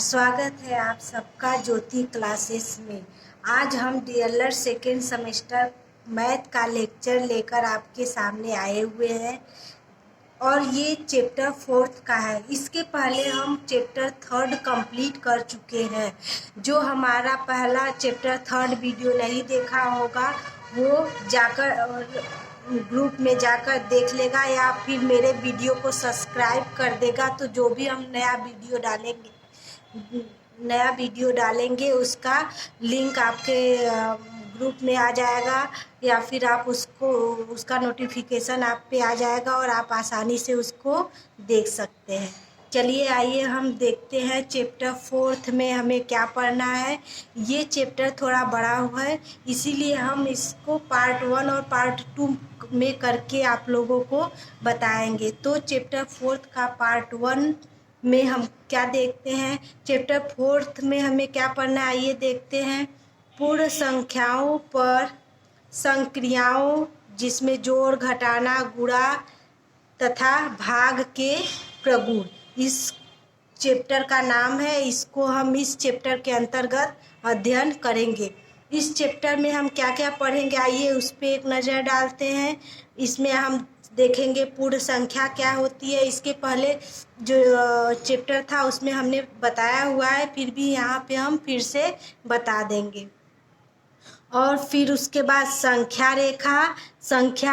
स्वागत है आप सबका ज्योति क्लासेस में। आज हम डीएलएड सेकेंड सेमेस्टर मैथ का लेक्चर लेकर आपके सामने आए हुए हैं और ये चैप्टर 4 का है। इसके पहले हम चैप्टर 3 कंप्लीट कर चुके हैं। जो हमारा पहला चैप्टर 3 वीडियो नहीं देखा होगा वो जाकर ग्रुप में जाकर देख लेगा या फिर मेरे वीडियो को सब्सक्राइब कर देगा, तो जो भी हम नया वीडियो डालेंगे उसका लिंक आपके ग्रुप में आ जाएगा या फिर आप उसका नोटिफिकेशन आप पे आ जाएगा और आप आसानी से उसको देख सकते हैं। चलिए आइए हम देखते हैं चैप्टर 4 में हमें क्या पढ़ना है। ये चैप्टर थोड़ा बड़ा हुआ है, इसीलिए हम इसको पार्ट 1 और पार्ट 2 में करके आप लोगों को बताएंगे। तो चैप्टर 4 का पार्ट 1 में हम क्या देखते हैं, चैप्टर 4 में हमें क्या पढ़ना है आइए देखते हैं। पूर्ण संख्याओं पर संक्रियाओं जिसमें जोड़, घटाना, गुणा तथा भाग के प्रगुण, इस चैप्टर का नाम है। इसको हम इस चैप्टर के अंतर्गत अध्ययन करेंगे। इस चैप्टर में हम क्या क्या पढ़ेंगे आइए उस पर एक नज़र डालते हैं। इसमें हम देखेंगे पूर्ण संख्या क्या होती है। इसके पहले जो चैप्टर था उसमें हमने बताया हुआ है, फिर भी यहाँ पे हम फिर से बता देंगे। और फिर उसके बाद संख्या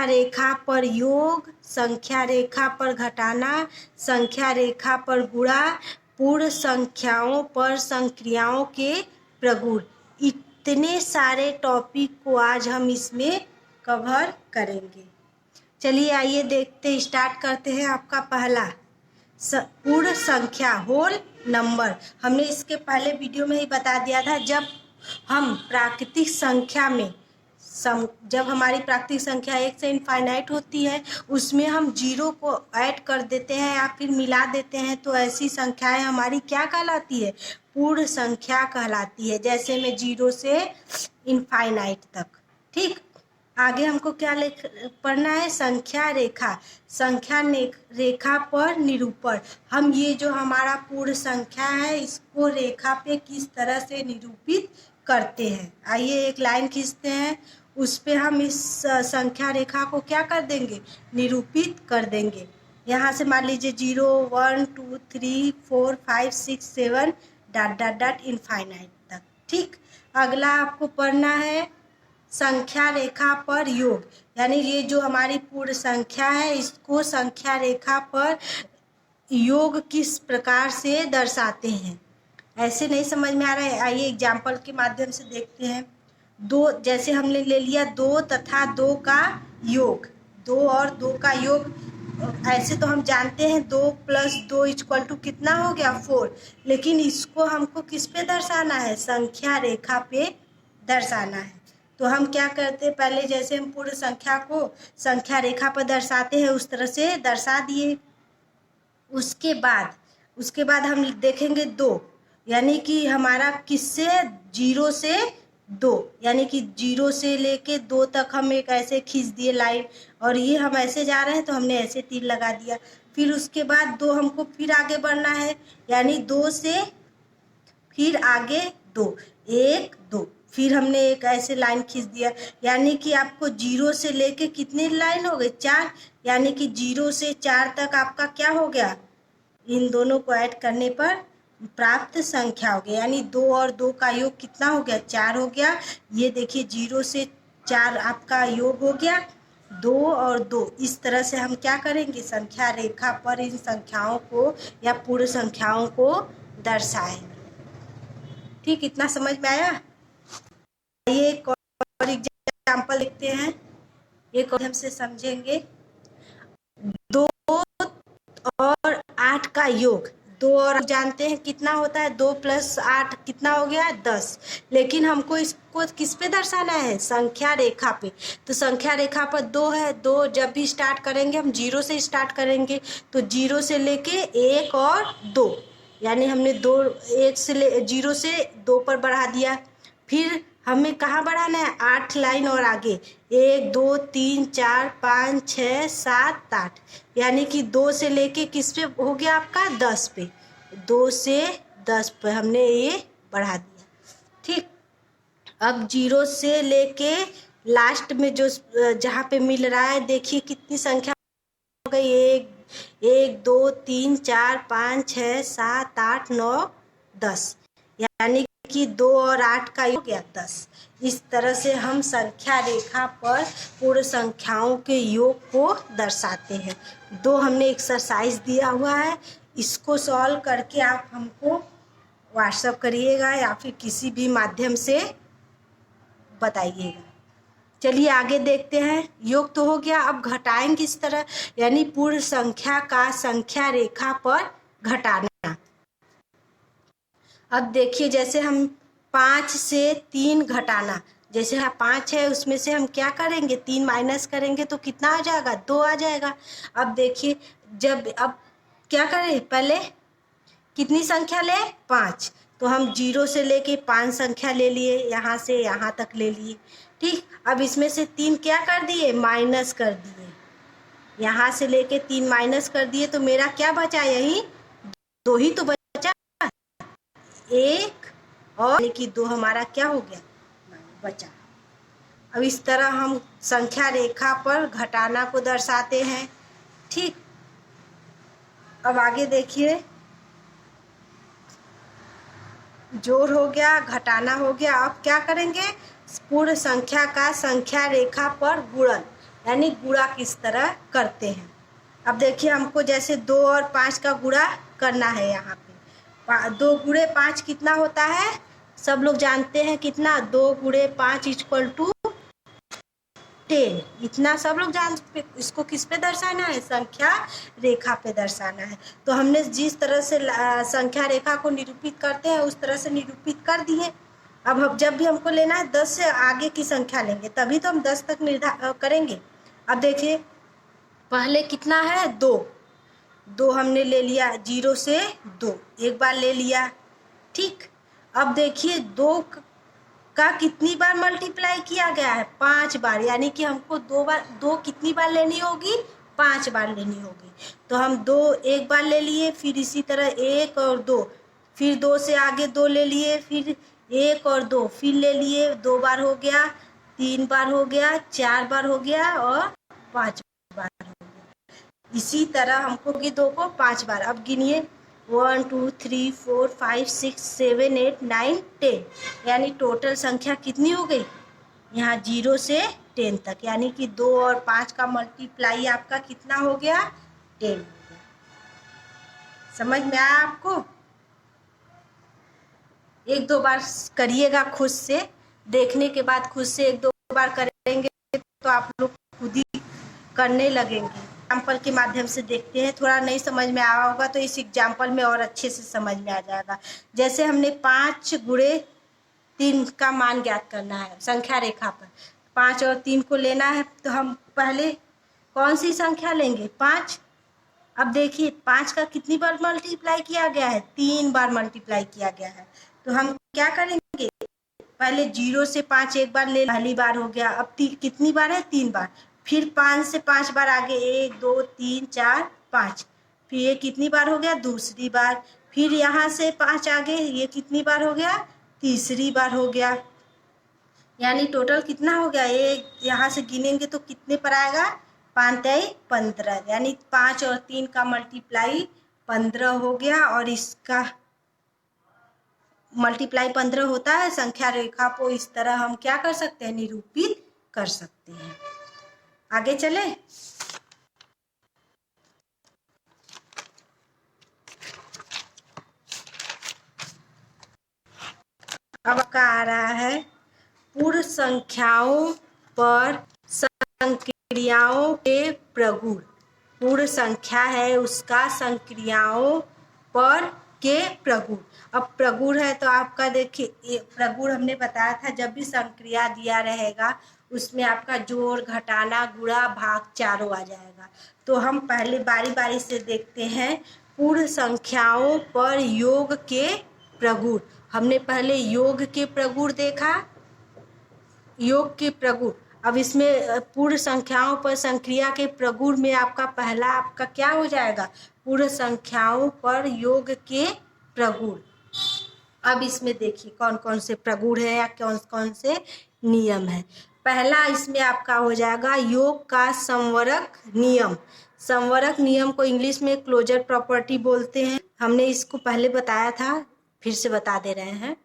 रेखा पर योग, संख्या रेखा पर घटाना, संख्या रेखा पर गुणा, पूर्ण संख्याओं पर संक्रियाओं के प्रगुण, इतने सारे टॉपिक को आज हम इसमें कवर करेंगे। चलिए आइए देखते स्टार्ट करते हैं। आपका पहला पूर्ण संख्या होल नंबर, हमने इसके पहले वीडियो में ही बता दिया था। जब हम प्राकृतिक संख्या में जब हमारी प्राकृतिक संख्या 1 से इनफाइनाइट होती है उसमें हम जीरो को ऐड कर देते हैं या फिर मिला देते हैं, तो ऐसी संख्याएं हमारी क्या कहलाती है, पूर्ण संख्या कहलाती है। जैसे में 0 से इनफाइनाइट तक। ठीक, आगे हमको क्या पढ़ना है, संख्या रेखा पर निरूपण। हम ये जो हमारा पूर्ण संख्या है इसको रेखा पे किस तरह से निरूपित करते हैं। आइए एक लाइन खींचते हैं, उस पे हम इस संख्या रेखा को क्या कर देंगे, निरूपित कर देंगे। यहाँ से मान लीजिए 0 1 2 3 4 5 6 7 ... इनफाइनाइट तक। ठीक, अगला आपको पढ़ना है संख्या रेखा पर योग, यानी ये जो हमारी पूर्ण संख्या है इसको संख्या रेखा पर योग किस प्रकार से दर्शाते हैं। ऐसे नहीं समझ में आ रहा है, आइए एग्जाम्पल के माध्यम से देखते हैं। 2 जैसे हमने ले लिया 2 तथा 2 का योग, 2 और 2 का योग। ऐसे तो हम जानते हैं 2 + 2 = कितना हो गया, 4, लेकिन इसको हमको किस पे दर्शाना है, संख्या रेखा पे दर्शाना है। तो हम क्या करते हैं, पहले जैसे हम पूर्ण संख्या को संख्या रेखा पर दर्शाते हैं उस तरह से दर्शा दिए। उसके बाद हम देखेंगे 2, यानी कि हमारा किससे, 0 से 2, यानी कि 0 से लेके 2 तक हम एक ऐसे खींच दिए लाइन, और ये हम ऐसे जा रहे हैं तो हमने ऐसे तीर लगा दिया। फिर उसके बाद 2 हमको फिर आगे बढ़ना है, यानी 2 से फिर आगे 2, 1 2, फिर हमने एक ऐसे लाइन खींच दिया, यानी कि आपको 0 से लेके कितनी लाइन हो गई, 4, यानी कि 0 से 4 तक आपका क्या हो गया, इन दोनों को ऐड करने पर प्राप्त संख्या हो गया। यानी 2 और 2 का योग कितना हो गया, 4 हो गया। ये देखिए 0 से 4 आपका योग हो गया, 2 और 2। इस तरह से हम क्या करेंगे, संख्या रेखा पर इन संख्याओं को या पूर्ण संख्याओं को दर्शाएंगे। ठीक, इतना समझ में आया। ये एक और एग्जाम्पल देखते हैं, एक और हमसे समझेंगे। 2 और 8 का योग, 2 और जानते हैं कितना होता है, 2 + 8 कितना हो गया, 10, लेकिन हमको इसको किस पे दर्शाना है, संख्या रेखा पे। तो संख्या रेखा पर 2 है, 2 जब भी स्टार्ट करेंगे हम 0 से स्टार्ट करेंगे, तो 0 से लेके 1 और 2, यानी हमने 0 से 2 पर बढ़ा दिया। फिर हमें कहाँ बढ़ाना है, 8 लाइन और आगे, 1 2 3 4 5 6 7 8, यानी कि 2 से लेके किस पे हो गया आपका, 10 पे। 2 से 10 पे हमने ये बढ़ा दिया। ठीक, अब 0 से लेके लास्ट में जो जहाँ पे मिल रहा है, देखिए कितनी संख्या हो गई। 1 2 3 4 5 6 7 8 9 10, यानी कि 2 और 8 का योग हो गया 10। इस तरह से हम संख्या रेखा पर पूर्ण संख्याओं के योग को दर्शाते हैं। 2 हमने एक्सरसाइज दिया हुआ है, इसको सॉल्व करके आप हमको व्हाट्सएप करिएगा या फिर किसी भी माध्यम से बताइएगा। चलिए आगे देखते हैं। योग तो हो गया, अब घटाएं किस तरह, यानी पूर्ण संख्या का संख्या रेखा पर घटाना। अब देखिए, जैसे हम 5 से 3 घटाना, जैसे 5 है उसमें से हम क्या करेंगे, 3 माइनस करेंगे तो कितना आ जाएगा, 2 आ जाएगा। अब देखिए, अब क्या करें, पहले कितनी संख्या ले, 5, तो हम 0 से लेके 5 संख्या ले लिए, यहाँ से यहाँ तक ले लिए। ठीक, अब इसमें से 3 क्या कर दिए, माइनस कर दिए, यहाँ से लेके 3 माइनस कर दिए, तो मेरा क्या बचा, यही 2 ही तो बचा, 1 और यानी कि 2 हमारा क्या हो गया, बचा। अब इस तरह हम संख्या रेखा पर घटाना को दर्शाते हैं। ठीक, अब आगे देखिए, जोड़ हो गया, घटाना हो गया। अब क्या करेंगे, पूर्ण संख्या का संख्या रेखा पर गुणन, यानी गुणा किस तरह करते हैं। अब देखिए, हमको जैसे 2 और 5 का गुणा करना है। यहाँ पे 2 गुणे 5 कितना होता है, सब लोग जानते हैं कितना, 2 गुणे 5 इक्वल टू 10। इतना सब लोग जानते। इसको किस पे दर्शाना है, संख्या रेखा पे दर्शाना है। तो हमने जिस तरह से संख्या रेखा को निरूपित करते हैं उस तरह से निरूपित कर दिए। अब जब भी हमको लेना है 10 से आगे की संख्या लेंगे, तभी तो हम 10 तक निर्धारित करेंगे। अब देखिए, पहले कितना है, 2 हमने ले लिया, 0 से 2 एक बार ले लिया। ठीक, अब देखिए 2 का कितनी बार मल्टीप्लाई किया गया है, 5 बार, यानी कि हमको 2 कितनी बार लेनी होगी, 5 बार लेनी होगी। तो हम 2 एक बार ले लिए, फिर इसी तरह 1 और 2, फिर 2 से आगे 2 ले लिए, फिर 1 और 2 फिर ले लिए, 2 बार हो गया, 3 बार हो गया, 4 बार हो गया और 5 बार हो गया। इसी तरह हमको 2 को 5 बार। अब गिनिए, 1 2 3 4 5 6 7 8 9 10, यानी टोटल संख्या कितनी हो गई, यहाँ 0 से 10 तक, यानी कि 2 और 5 का मल्टीप्लाई आपका कितना हो गया, 10 हो गया। समझ में आया आपको? 1-2 बार करिएगा, खुद से देखने के बाद खुद से 1-2 बार करेंगे तो आप लोग खुद ही करने लगेंगे। एग्जाम्पल के माध्यम से देखते हैं, थोड़ा नहीं समझ में आया होगा तो इस एग्जाम्पल में और अच्छे से समझ में आ जाएगा। जैसे हमने 5 गुणे 3 का मान ज्ञात करना है संख्या रेखा पर, 5 और 3 को लेना है, तो हम पहले कौन सी संख्या लेंगे, 5। अब देखिए 5 का कितनी बार मल्टीप्लाई किया गया है, 3 बार मल्टीप्लाई किया गया है। तो हम क्या करेंगे, पहले 0 से 5 एक बार ले, पहली बार हो गया। अब कितनी बार है, 3 बार। फिर 5 से 5 बार आगे, 1 2 3 4 5, फिर ये कितनी बार हो गया, दूसरी बार। फिर यहाँ से 5 आगे, ये कितनी बार हो गया, तीसरी बार हो गया। यानी टोटल कितना हो गया, ये यहाँ से गिनेंगे तो कितने पर आएगा, 5 15, यानी 5 और 3 का मल्टीप्लाई 15 हो गया। और इसका मल्टीप्लाई 15 होता है। संख्या रेखा को इस तरह हम क्या कर सकते हैं, निरूपित कर सकते हैं। आगे चले, अब का आ रहा है पूर्ण संख्याओं पर संक्रियाओं के प्रगुण। पूर्ण संख्या है उसका संक्रियाओं पर के प्रगुण। अब प्रगुण है तो आपका देखिए, प्रगुण हमने बताया था, जब भी संक्रिया दिया रहेगा उसमें आपका जोड़, घटाना, गुणा, भाग चारों आ जाएगा। तो हम पहले बारी बारी से देखते हैं पूर्ण संख्याओं पर योग के प्रगुण। हमने पहले योग के प्रगुण देखा, योग के प्रगुण। अब इसमें पूर्ण संख्याओं पर संक्रिया के प्रगुण में आपका पहला आपका क्या हो जाएगा, पूर्ण संख्याओं पर योग के प्रगुण। अब इसमें देखिए कौन कौन से प्रगुण है या कौन कौन से नियम है। पहला इसमें आपका हो जाएगा योग का संवरक नियम। संवरक नियम को इंग्लिश में क्लोजर प्रॉपर्टी बोलते हैं। हमने इसको पहले बताया था, फिर से बता दे रहे हैं।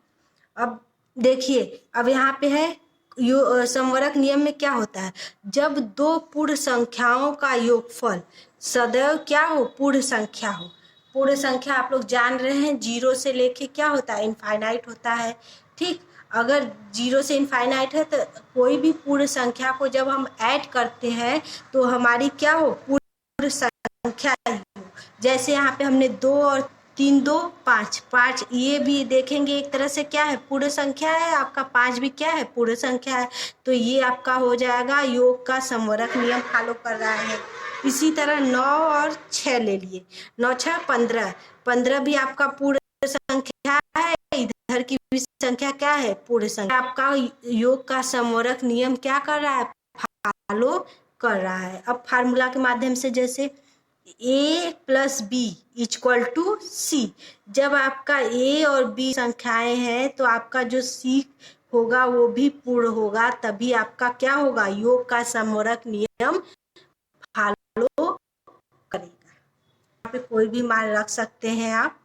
अब देखिए, अब यहाँ पे है संवरक नियम में क्या होता है, जब दो पूर्ण संख्याओं का योगफल सदैव क्या हो, पूर्ण संख्या हो। पूर्ण संख्या आप लोग जान रहे हैं, जीरो से लेके क्या होता है, इनफाइनाइट होता है। ठीक, अगर जीरो से इनफाइनाइट है तो कोई भी पूर्ण संख्या को जब हम ऐड करते हैं तो हमारी क्या हो, पूर्ण संख्या ही हो। जैसे यहाँ पे हमने 2 और 3 2 5 5, ये भी देखेंगे एक तरह से क्या है, पूर्ण संख्या है। आपका 5 भी क्या है, पूर्ण संख्या है। तो ये आपका हो जाएगा योग का संवरक नियम फॉलो कर रहा है। इसी तरह 9 और 6 ले लिए, 9 6 15, 15 भी आपका पूर्ण संख्या है। इधर की भी संख्या क्या है, पूर्ण संख्या। आपका योग का संवरक नियम क्या कर रहा है, फॉलो कर रहा है। अब फार्मूला के माध्यम से, जैसे a plus B equal to C, जब आपका a और b संख्याएं हैं तो आपका जो c होगा वो भी पूर्ण होगा, तभी आपका क्या होगा, योग का संवरक नियम फॉलो करेगा। यहाँ पे कोई भी मान रख सकते हैं आप।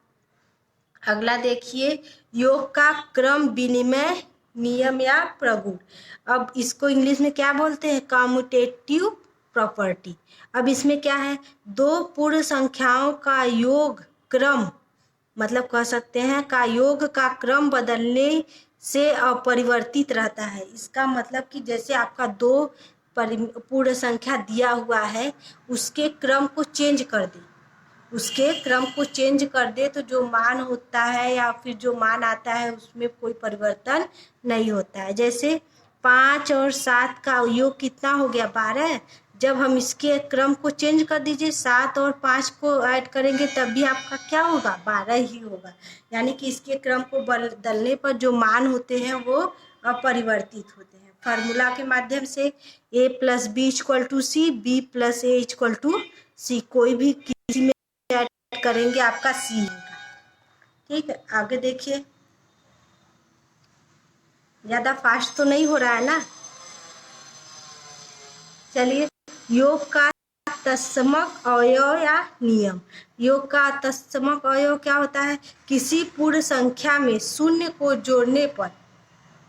अगला देखिए, योग का क्रम विनिमय नियम या प्रगुण। अब इसको इंग्लिश में क्या बोलते हैं, कम्यूटेटिव प्रॉपर्टी। अब इसमें क्या है, दो पूर्ण संख्याओं का योग क्रम, मतलब कह सकते हैं का योग का क्रम बदलने से अपरिवर्तित रहता है। इसका मतलब कि जैसे आपका दो पूर्ण संख्या दिया हुआ है, उसके क्रम को चेंज कर दे, उसके क्रम को चेंज कर दे तो जो मान होता है या फिर जो मान आता है उसमें कोई परिवर्तन नहीं होता है। जैसे 5 और 7 का योग कितना हो गया, 12। जब हम इसके क्रम को चेंज कर दीजिए, 7 और 5 को ऐड करेंगे तब भी आपका क्या होगा, 12 ही होगा। यानी कि इसके क्रम को बदलने पर जो मान होते हैं वो अपरिवर्तित होते हैं। फार्मूला के माध्यम से a plus B equal to C, B plus A equal to C, कोई भी किसी में ऐड करेंगे आपका सी होगा। ठीक है, आगे देखिए, ज्यादा फास्ट तो नहीं हो रहा है ना। चलिए, योग का तत्समक अवयव या नियम। योग का तत्समक अवयव क्या होता है, किसी पूर्ण संख्या में शून्य को जोड़ने पर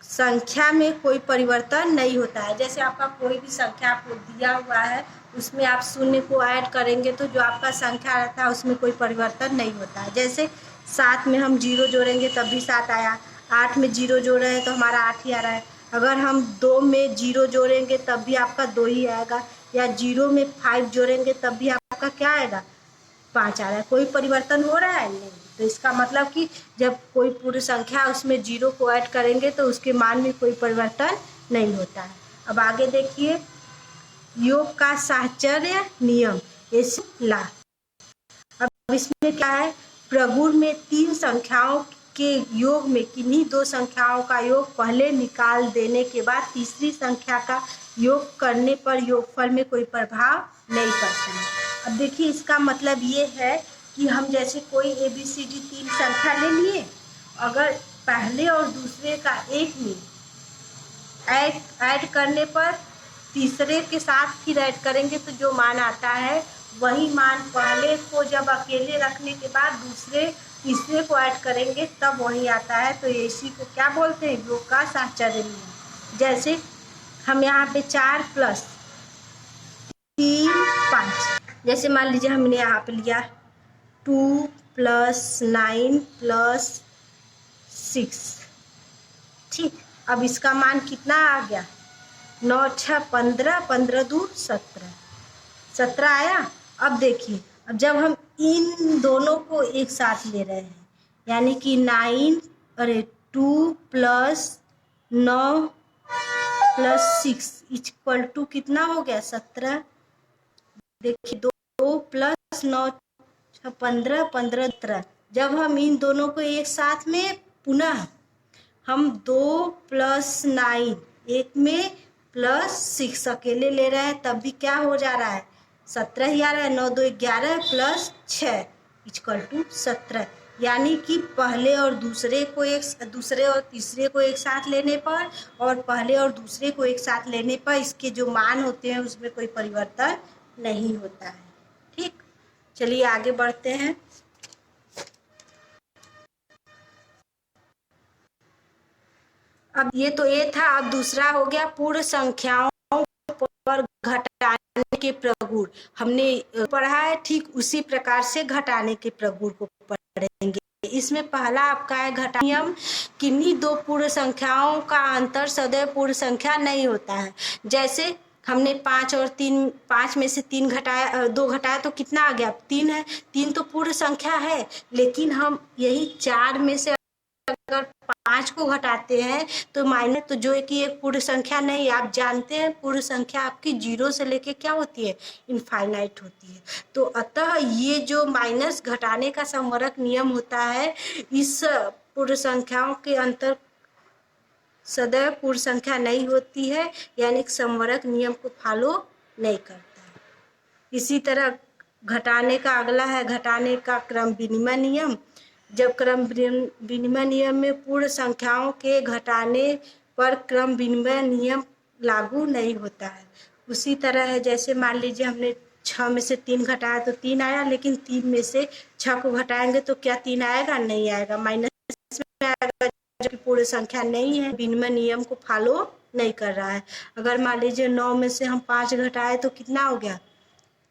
संख्या में कोई परिवर्तन नहीं होता है। जैसे आपका कोई भी संख्या आपको दिया हुआ है, उसमें आप शून्य को ऐड करेंगे तो जो आपका संख्या रहता है उसमें कोई परिवर्तन नहीं होता है। जैसे 7 में हम 0 जोड़ेंगे तब भी 7 आया, 8 में 0 जोड़ रहे हैं तो हमारा 8 ही आ रहा है। अगर हम 2 में 0 जोड़ेंगे तब भी आपका 2 ही आएगा, या 0 में 5 जोड़ेंगे तब भी आपका क्या आएगा, 5 आ रहा है। कोई परिवर्तन हो रहा है, नहीं। तो इसका मतलब कि जब कोई पूर्ण संख्या उसमें 0 को ऐड करेंगे तो उसके मान में कोई परिवर्तन नहीं होता है। अब आगे देखिए, योग का साहचर्य नियम, इस ला। अब इसमें क्या है, प्रगुण में 3 संख्याओं के योग में किन्हीं 2 संख्याओं का योग पहले निकाल देने के बाद तीसरी संख्या का योग करने पर योगफल में कोई प्रभाव नहीं पड़ता है। अब देखिए, इसका मतलब ये है कि हम जैसे कोई ABCD 3 संख्या ले लिए, अगर पहले और दूसरे का एक में ऐड करने पर तीसरे के साथ फिर ऐड करेंगे तो जो मान आता है वही मान पहले को जब अकेले रखने के बाद तीसरे को ऐड करेंगे तब वही आता है। तो इसी को क्या बोलते हैं, योग का साहचर्य नियम। जैसे हम यहाँ पे 4 प्लस 3 5, जैसे मान लीजिए हमने यहाँ पे लिया 2 प्लस 9 प्लस 6। ठीक, अब इसका मान कितना आ गया, 9 6 15, 15 2 17, 17 आया। अब देखिए, अब जब हम इन दोनों को एक साथ ले रहे हैं, यानी कि 2 प्लस 9 प्लस 6 इक्वल टू कितना हो गया, 17। देखिए, 2 प्लस 9 15, 15 17। जब हम इन दोनों को एक साथ में पुनः हम 2 प्लस 9 एक में प्लस 6 अकेले ले रहे हैं तब भी क्या हो जा रहा है, 17 ही आ रहा है। 9 2 11 प्लस 6 इक्वल टू 17। यानी कि पहले और दूसरे और तीसरे को एक साथ लेने पर और पहले और दूसरे को एक साथ लेने पर इसके जो मान होते हैं उसमें कोई परिवर्तन नहीं होता है। ठीक, चलिए आगे बढ़ते हैं। अब ये तो ये था, अब दूसरा हो गया पूर्ण संख्याओं पर घटाने के प्रगुण। हमने पढ़ा है, ठीक उसी प्रकार से घटाने के प्रगुण को पढ़ेंगे। इसमें पहला आपका है घटाने नियम। किन्हीं दो पूर्ण संख्याओं का अंतर सदैव पूर्ण संख्या नहीं होता है। जैसे हमने 5 और 3, 5 में से 3 घटाया, 2 घटाया तो कितना आ गया? 3 है। 3 तो पूर्ण संख्या है, लेकिन हम यही 4 में से अगर 5 को घटाते हैं तो माइनस, तो जो है कि एक पूर्ण संख्या नहीं। आप जानते हैं पूर्ण संख्या आपकी 0 से लेके क्या होती है? इनफाइनाइट होती है। तो अतः ये जो माइनस घटाने का संवरक नियम होता है, इस पूर्ण संख्याओं के अंतर सदैव पूर्ण संख्या नहीं होती है, यानी संवरक नियम को फॉलो नहीं करता है। इसी तरह घटाने का अगला है घटाने का क्रम विनिमय नियम। जब क्रम विनिमय नियम में पूर्ण संख्याओं के घटाने पर क्रम विनिमय नियम लागू नहीं होता है। उसी तरह है, जैसे मान लीजिए हमने 6 में से 3 घटाया तो 3 आया, लेकिन 3 में से 6 को घटाएंगे तो क्या 3 आएगा? नहीं आएगा, माइनस में आएगा, जो कि पूर्ण संख्या नहीं है, विनिमय नियम को फॉलो नहीं कर रहा है। अगर मान लीजिए 9 में से हम 5 घटाए तो कितना हो गया?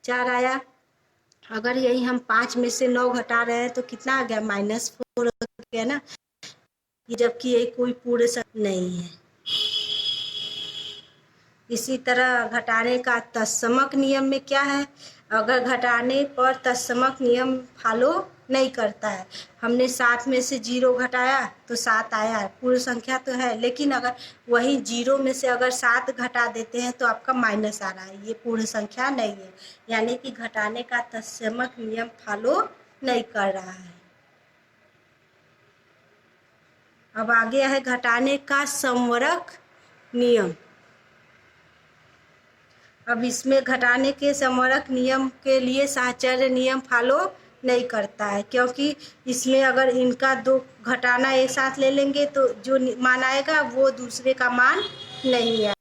4 आया। अगर यही हम 5 में से 9 घटा रहे हैं तो कितना आ गया? -4 हो गया ना, जबकि ये कोई पूर्ण संख्या नहीं है। इसी तरह घटाने का तत्समक नियम में क्या है? अगर घटाने पर तत्समक नियम फॉलो नहीं करता है। हमने 7 में से 0 घटाया तो 7 आया, पूर्ण संख्या तो है, लेकिन अगर वही 0 में से अगर 7 घटा देते हैं तो आपका माइनस आ रहा है, ये पूर्ण संख्या नहीं है, यानी कि घटाने का तत्समक नियम फॉलो नहीं कर रहा है। अब आगे है घटाने का संवरक नियम। अब इसमें घटाने के संवरक नियम के लिए साहचर्य नियम फॉलो नहीं करता है, क्योंकि इसमें अगर इनका 2 घटाना एक साथ ले लेंगे तो जो मान आएगा वो दूसरे का मान नहीं है।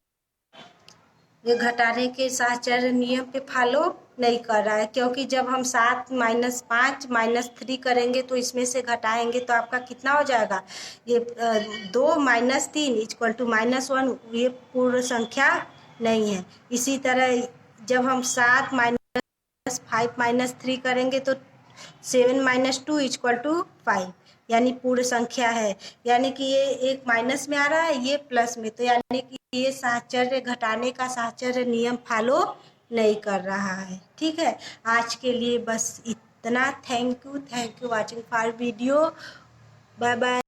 ये घटाने के साहचर्य नियम पे फॉलो नहीं कर रहा है, क्योंकि जब हम 7 - 5 - 3 करेंगे तो इसमें से घटाएंगे तो आपका कितना हो जाएगा? ये 2 - 3 = -1, ये पूर्ण संख्या नहीं है। इसी तरह जब हम 7 - 5 - 3 करेंगे तो 7 - 2 = 5, यानी पूर्ण संख्या है, यानी कि ये एक माइनस में आ रहा है, ये प्लस में, तो यानी कि ये साहचर्य घटाने का साहचर्य नियम फॉलो नहीं कर रहा है। ठीक है, आज के लिए बस इतना। Thank you watching for video. Bye bye.